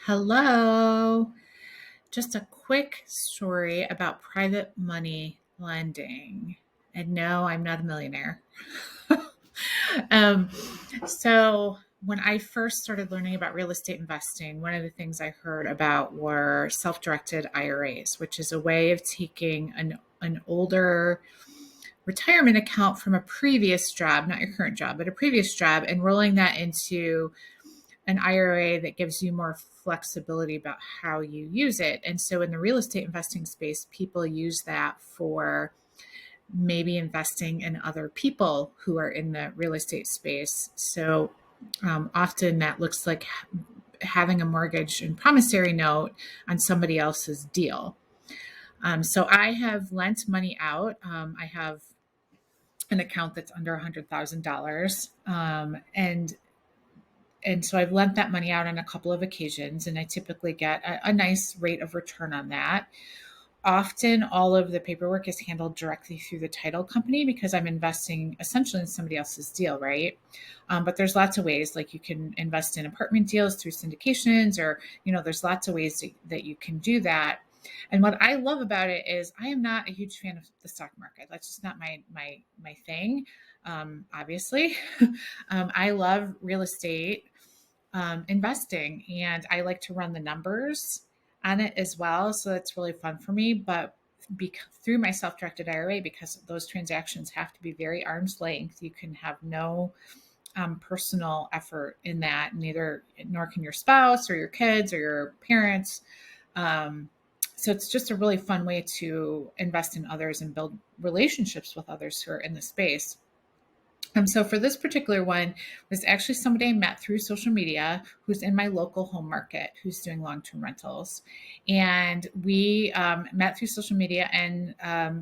Hello. Just a quick story about private money lending. And no, I'm not a millionaire. um, so, when I first started learning about real estate investing, one of the things I heard about were self directed IRAs, which is a way of taking an older retirement account from a previous job, not your current job, but a previous job, and rolling that into an IRA that gives you more flexibility about how you use it. And so in the real estate investing space, people use that for maybe investing in other people who are in the real estate space. So often that looks like having a mortgage and promissory note on somebody else's deal. So I have lent money out. I have an account that's under $100,000. And so I've lent that money out on a couple of occasions, and I typically get a nice rate of return on that. Often, all of the paperwork is handled directly through the title company because I'm investing essentially in somebody else's deal, right? But there's lots of ways, like you can invest in apartment deals through syndications, or there's lots of ways that you can do that. And what I love about it is I am not a huge fan of the stock market. That's just not my thing. Obviously, I love real estate investing, and I like to run the numbers on it as well. So that's really fun for me. But through my self-directed IRA, because those transactions have to be very arm's length, you can have no personal effort in that, nor can your spouse or your kids or your parents. So it's just a really fun way to invest in others and build relationships with others who are in the space. So for this particular one, was actually somebody I met through social media who's in my local home market who's doing long-term rentals. And we met through social media and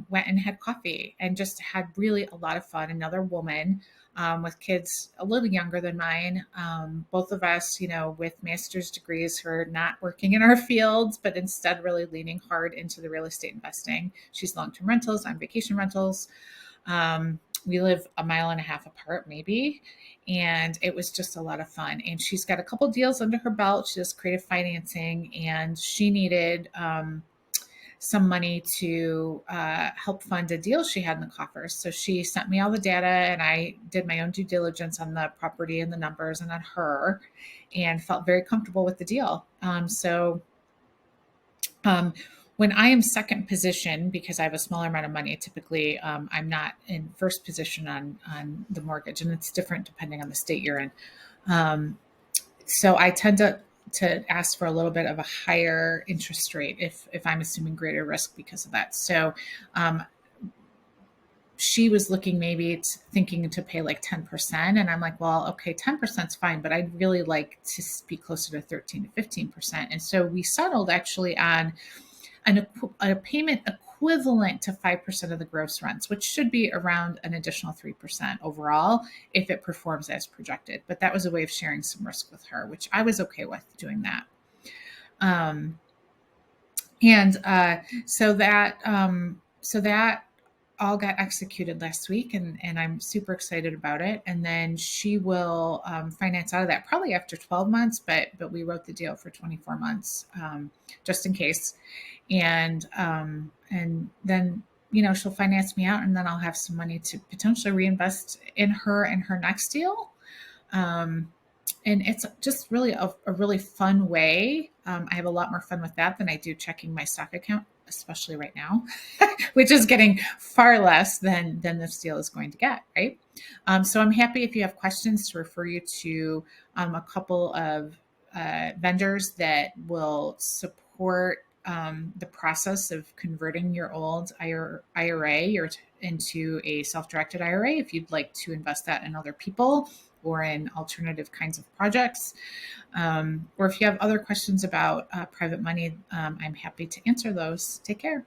went and had coffee and just had really a lot of fun. Another woman with kids a little younger than mine, both of us, with master's degrees who are not working in our fields, but instead really leaning hard into the real estate investing. She's long-term rentals, I'm vacation rentals. We live a mile and a half apart, maybe. And it was just a lot of fun. And she's got a couple deals under her belt. She does creative financing, and she needed some money to help fund a deal she had in the coffers. So she sent me all the data, and I did my own due diligence on the property and the numbers and on her, and felt very comfortable with the deal. When I am second position, because I have a smaller amount of money, typically I'm not in first position on the mortgage, and it's different depending on the state you're in. So I tend to ask for a little bit of a higher interest rate if I'm assuming greater risk because of that. So she was looking thinking to pay like 10. And I'm like, well, okay, 10% is fine, but I'd really like to be closer to 13 to 15%. And so we settled actually on a payment equivalent to 5% of the gross rents, which should be around an additional 3% overall if it performs as projected. But that was a way of sharing some risk with her, which I was okay with doing that. So that all got executed last week, and I'm super excited about it. And then she will finance out of that probably after 12 months, but we wrote the deal for 24 months just in case. And then she'll finance me out, and then I'll have some money to potentially reinvest in her and her next deal. And it's just really a really fun way. I have a lot more fun with that than I do checking my stock account, especially right now, which is getting far less than this deal is going to get, right? So I'm happy if you have questions to refer you to a couple of vendors that will support the process of converting your old IRA into a self-directed IRA if you'd like to invest that in other people or in alternative kinds of projects. Or if you have other questions about private money, I'm happy to answer those. Take care.